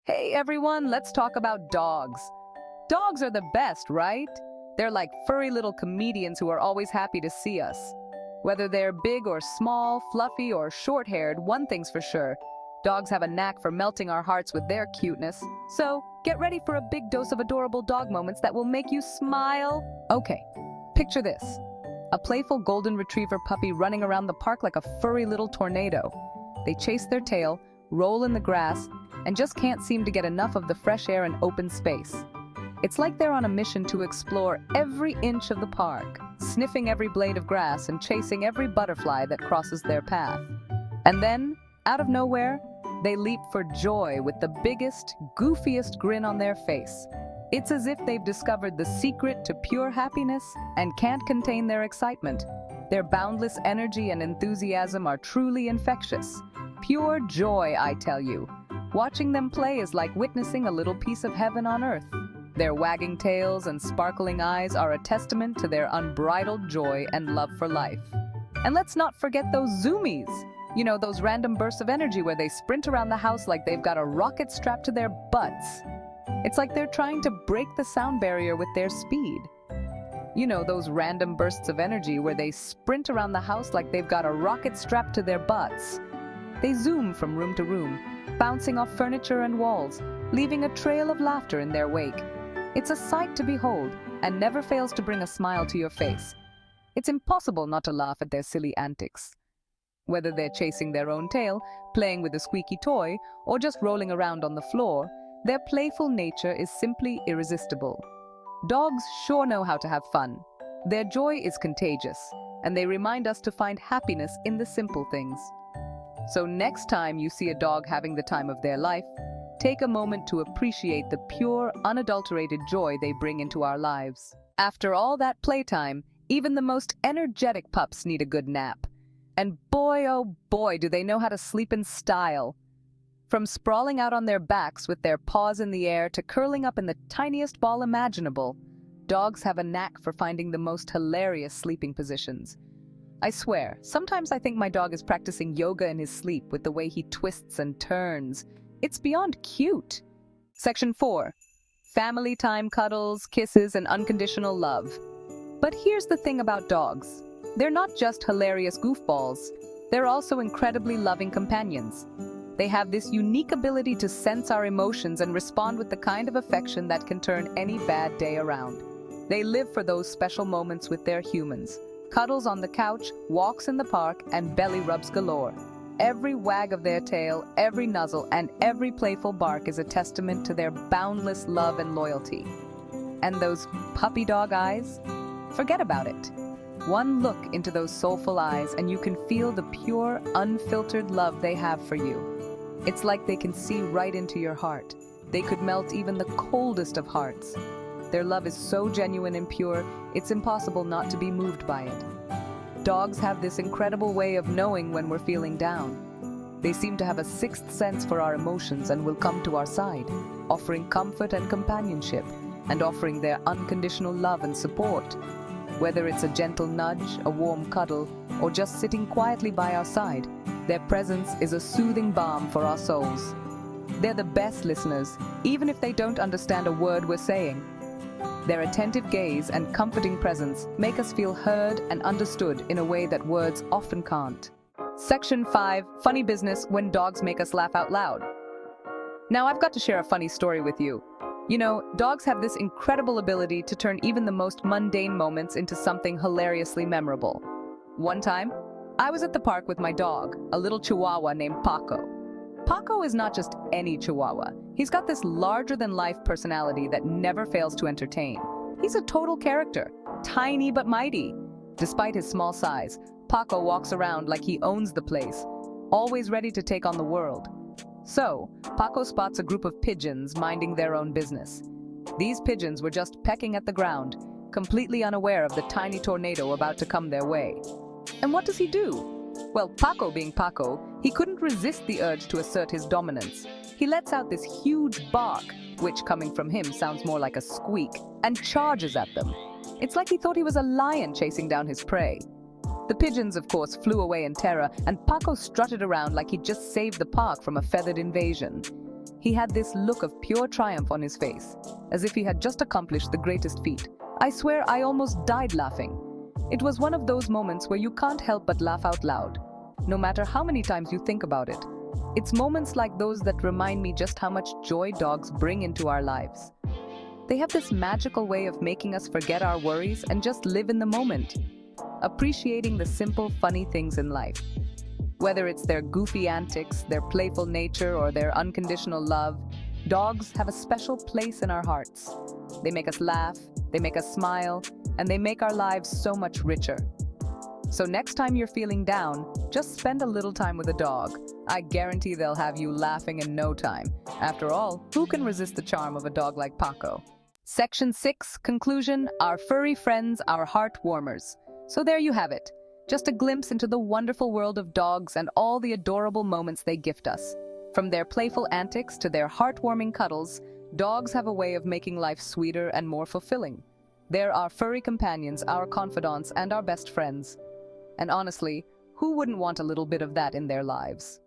Hey everyone, let's talk about dogs. Dogs are the best, right? They're like furry little comedians who are always happy to see us. Whether they're big or small, fluffy or short-haired, one thing's for sure. Dogs have a knack for melting our hearts with their cuteness. So, get ready for a big dose of adorable dog moments that will make you smile. Okay, picture this. A playful golden retriever puppy running around the park like a furry little tornado. They chase their tail, roll in the grass, and just can't seem to get enough of the fresh air and open space. It's like they're on a mission to explore every inch of the park, sniffing every blade of grass and chasing every butterfly that crosses their path. And then, out of nowhere, they leap for joy with the biggest, goofiest grin on their face. It's as if they've discovered the secret to pure happiness and can't contain their excitement. Their boundless energy and enthusiasm are truly infectious. Pure joy, I tell you. Watching them play is like witnessing a little piece of heaven on earth. Their wagging tails and sparkling eyes are a testament to their unbridled joy and love for life. And let's not forget those zoomies. You know, those random bursts of energy where they sprint around the house like they've got a rocket strapped to their butts. It's like they're trying to break the sound barrier with their speed. You know, those random bursts of energy where they sprint around the house like they've got a rocket strapped to their butts. They zoom from room to room, bouncing off furniture and walls, leaving a trail of laughter in their wake. It's a sight to behold, and never fails to bring a smile to your face. It's impossible not to laugh at their silly antics. Whether they're chasing their own tail, playing with a squeaky toy, or just rolling around on the floor, their playful nature is simply irresistible. Dogs sure know how to have fun. Their joy is contagious, and they remind us to find happiness in the simple things. So next time you see a dog having the time of their life, take a moment to appreciate the pure, unadulterated joy they bring into our lives. After all that playtime, even the most energetic pups need a good nap. And boy, oh boy, do they know how to sleep in style. From sprawling out on their backs with their paws in the air to curling up in the tiniest ball imaginable, dogs have a knack for finding the most hilarious sleeping positions. I swear, sometimes I think my dog is practicing yoga in his sleep with the way he twists and turns. It's beyond cute. Section 4. Family time cuddles, kisses, and unconditional love. But here's the thing about dogs. They're not just hilarious goofballs. They're also incredibly loving companions. They have this unique ability to sense our emotions and respond with the kind of affection that can turn any bad day around. They live for those special moments with their humans. Cuddles on the couch, walks in the park, and belly rubs galore. Every wag of their tail, every nuzzle, and every playful bark is a testament to their boundless love and loyalty. And those puppy dog eyes? Forget about it. One look into those soulful eyes and you can feel the pure, unfiltered love they have for you. It's like they can see right into your heart. They could melt even the coldest of hearts. Their love is so genuine and pure, it's impossible not to be moved by it. Dogs have this incredible way of knowing when we're feeling down. They seem to have a sixth sense for our emotions and will come to our side, offering comfort and companionship, and offering their unconditional love and support. Whether it's a gentle nudge, a warm cuddle, or just sitting quietly by our side, their presence is a soothing balm for our souls. They're the best listeners, even if they don't understand a word we're saying. Their attentive gaze and comforting presence make us feel heard and understood in a way that words often can't. Section 5. Funny business when dogs make us laugh out loud. Now I've got to share a funny story with you. You know, dogs have this incredible ability to turn even the most mundane moments into something hilariously memorable. One time, I was at the park with my dog, a little chihuahua named Paco. Paco is not just any chihuahua. He's got this larger-than-life personality that never fails to entertain. He's a total character, tiny but mighty. Despite his small size, Paco walks around like he owns the place, always ready to take on the world. So, Paco spots a group of pigeons minding their own business. These pigeons were just pecking at the ground, completely unaware of the tiny tornado about to come their way. And what does he do? Well, Paco being Paco, he couldn't resist the urge to assert his dominance. He lets out this huge bark, which coming from him sounds more like a squeak, and charges at them. It's like he thought he was a lion chasing down his prey. The pigeons, of course, flew away in terror, and Paco strutted around like he'd just saved the park from a feathered invasion. He had this look of pure triumph on his face, as if he had just accomplished the greatest feat. I swear I almost died laughing. It was one of those moments where you can't help but laugh out loud, no matter how many times you think about it. It's moments like those that remind me just how much joy dogs bring into our lives. They have this magical way of making us forget our worries and just live in the moment, appreciating the simple, funny things in life. Whether it's their goofy antics, their playful nature, or their unconditional love, dogs have a special place in our hearts. They make us laugh, they make us smile, and they make our lives so much richer. So next time you're feeling down, just spend a little time with a dog. I guarantee they'll have you laughing in no time. After all, who can resist the charm of a dog like Paco? Section 6, Conclusion, Our furry friends, our heart warmers. So there you have it. Just a glimpse into the wonderful world of dogs and all the adorable moments they gift us. From their playful antics to their heartwarming cuddles, dogs have a way of making life sweeter and more fulfilling. They're our furry companions, our confidants, and our best friends. And honestly, who wouldn't want a little bit of that in their lives?